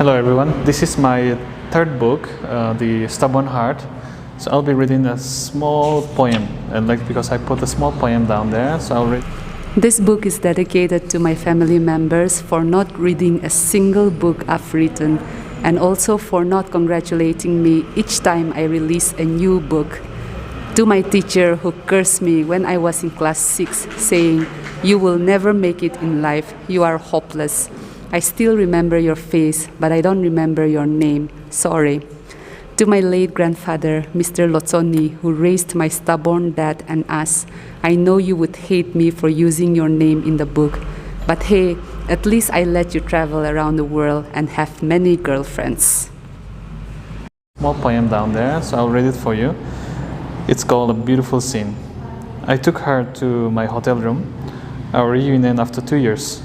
Hello everyone, this is my third book, The Stubborn Heart. So I'll be reading a small poem, and because I put a small poem down there, so I'll read. This book is dedicated to my family members for not reading a single book I've written, and also for not congratulating me each time I release a new book. To my teacher who cursed me when I was in class 6, saying, "You will never make it in life, you are hopeless. I still remember your face, but I don't remember your name. Sorry." To my late grandfather, Mr. Lotsoni, who raised my stubborn dad and us, I know you would hate me for using your name in the book, but hey, at least I let you travel around the world and have many girlfriends. Small poem down there, so I'll read it for you. It's called A Beautiful Scene. I took her to my hotel room, our reunion after 2 years.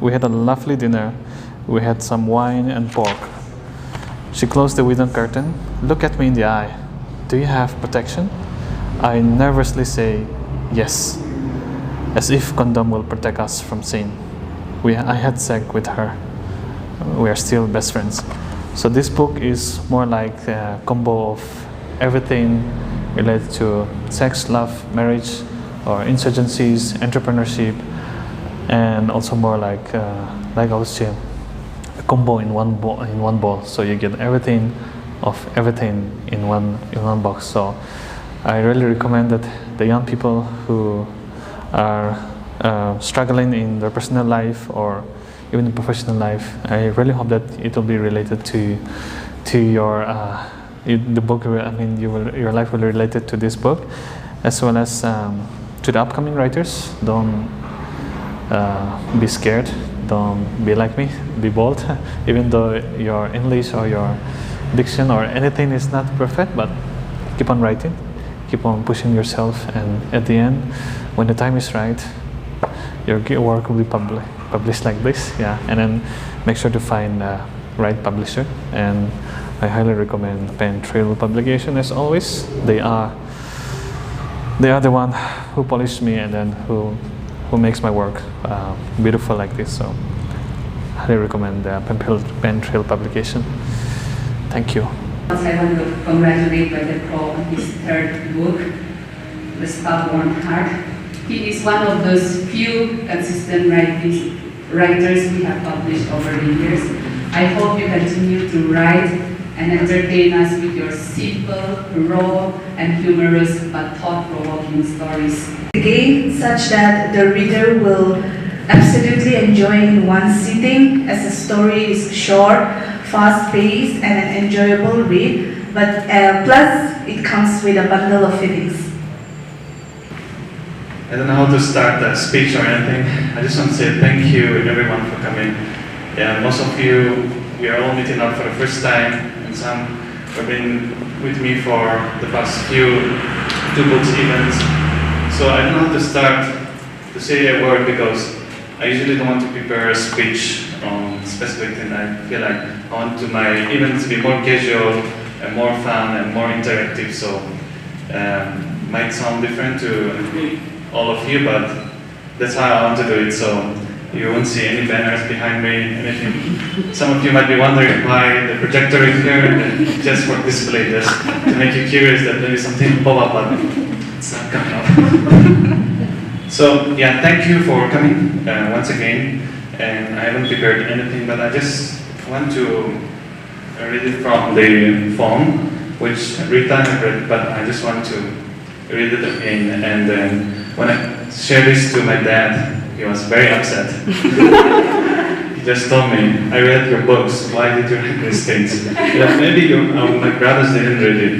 We had a lovely dinner. We had some wine and pork. She closed the window curtain. "Look at me in the eye. Do you have protection?" I nervously say, "Yes," as if condom will protect us from sin. I had sex with her. We are still best friends. So this book is more like a combo of everything related to sex, love, marriage, or insurgencies, entrepreneurship, and also more like I would say a combo in one ball. So you get everything of everything in one box. So I really recommend that the young people who are struggling in their personal life or even in professional life, I really hope that it will be related to your the book. I mean, your life will be related to this book, as well as to the upcoming writers. Don't be scared. Don't be like me. Be bold. Even though your English or your diction or anything is not perfect, but keep on writing. Keep on pushing yourself, and at the end, when the time is right, your work will be published like this. Yeah, and then make sure to find the right publisher. And I highly recommend Pen Trail Publication. As always, they are the one who polished me and then who makes my work beautiful like this. So I highly recommend Pen Trail Publication. Thank you. I want to congratulate Wedekhro on his third book, The Stubborn Heart. He is one of those few consistent writers we have published over the years. I hope you continue to write and entertain us with your simple, raw, and humorous but thought-provoking stories. Again, such that the reader will absolutely enjoy in one sitting, as the story is short, fast-paced, and an enjoyable read, but plus it comes with a bundle of feelings. I don't know how to start a speech or anything. I just want to say thank you everyone for coming. Yeah, most of you, we are all meeting up for the first time, and some have been with me for the past two books events. So I don't know how to start to say a word, because I usually don't want to prepare a speech on specific thing. I feel like I want my events to be more casual and more fun and more interactive. So might sound different to all of you, but that's how I want to do it. So you won't see any banners behind me, anything. Some of you might be wondering why the projector is here, and just for display, just to make you curious that maybe something will pop up, but it's not coming up. So yeah, thank you for coming once again. And I haven't prepared anything, but I just want to read it from the phone, which Rita had read, but I just want to read it again. And then when I shared this to my dad, he was very upset. He just told me, "I read your books, why did you write these things?" Maybe my brothers didn't read it.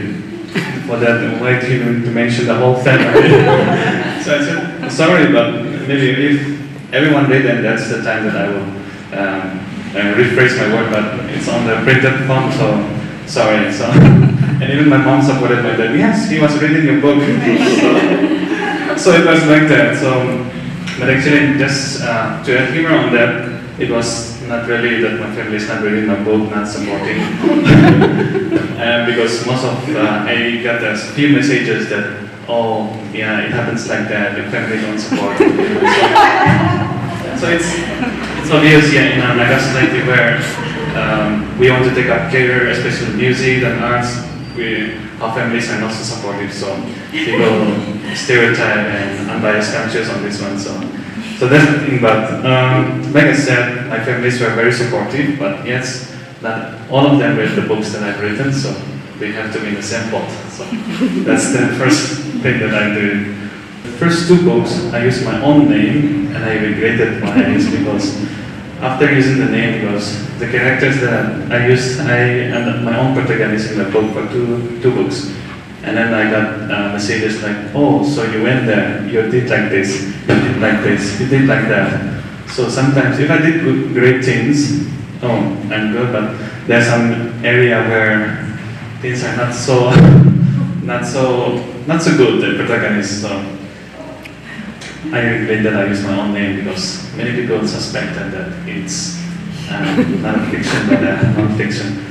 For that, why do you need to mention the whole family? So I said, "Sorry, but maybe if everyone read, then that's the time that I will rephrase my word, but it's on the printed form, so sorry." So, and even my mom supported my dad. "Yes, he was reading your book." So it was like that. So, but actually, just to add humor on that, it was not really that my family is not reading my book, not supporting. Because most of I got a few messages that, "Oh, yeah, it happens like that. The family don't support." So it's obvious, yeah, in a mega society where we want to take up career, especially music and arts. Our families are not so supportive, so people stereotype and unbiased conscious on this one. So that's the thing. But like I said, my families were very supportive. But yes, not all of them read the books that I've written, so they have to be in the same pot. So that's the first thing that I'm doing. The first two books, I used my own name, and I regretted why I used, because after using the name, because the characters that I used, I am my own protagonist in the book for two books. And then I got messages like, oh, so you went there, you did like this, you did like this, you did like that. So sometimes, if I did great things, oh, I'm good, but there's some area where things are not so good, the protagonist. So I regret that I used my own name, because many people suspected that it's not fiction but non-fiction.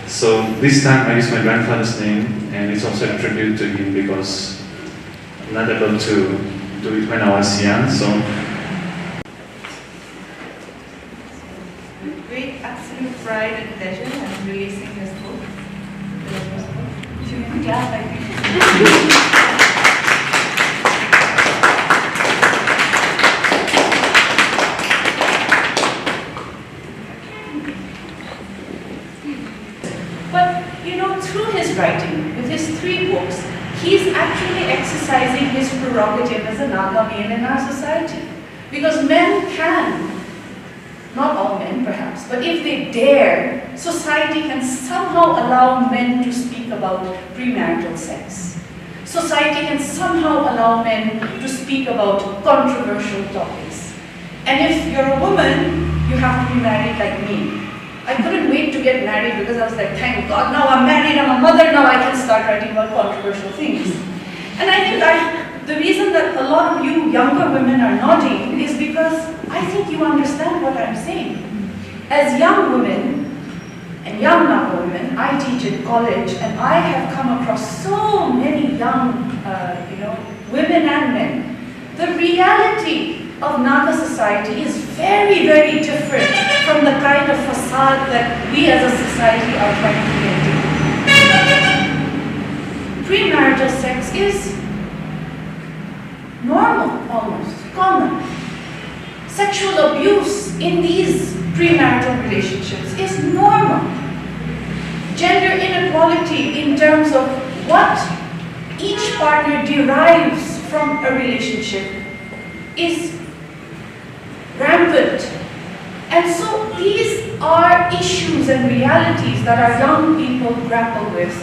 So this time I used my grandfather's name, and it's also a tribute to him because I'm not able to do it when I was young. So With great absolute pride and pleasure, I'm releasing this book. Should we clap? I think. Through his writing, with his 3 books, he's actually exercising his prerogative as a Naga male in our society. Because men can, not all men perhaps, but if they dare, society can somehow allow men to speak about premarital sex. Society can somehow allow men to speak about controversial topics. And if you're a woman, you have to be married like me. I couldn't wait to get married because I was like, thank God, now I'm married, I'm a mother, now I can start writing about controversial things. And I think the reason that a lot of you younger women are nodding is because I think you understand what I'm saying. As young women, and young Naga women, I teach in college, and I have come across so many young women and men. The reality of Naga society is very, very different from the kind of facade that we as a society are trying to get to. Premarital sex is normal, almost, common. Sexual abuse in these premarital relationships is normal. Gender inequality in terms of what each partner derives from a relationship is rampant. And so these are issues and realities that our young people grapple with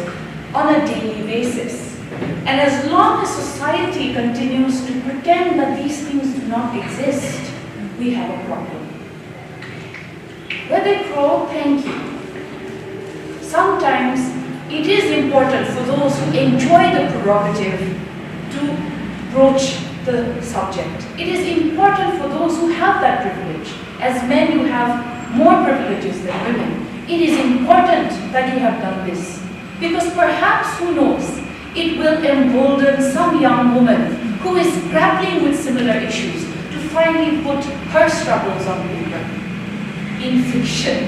on a daily basis. And as long as society continues to pretend that these things do not exist, we have a problem. Wedekhro, thank you. Sometimes it is important for those who enjoy the prerogative to broach the subject. It is important for those who have that privilege, as men who have more privileges than women. It is important that you have done this, because perhaps, who knows, it will embolden some young woman who is grappling with similar issues to finally put her struggles on paper, in fiction.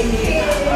community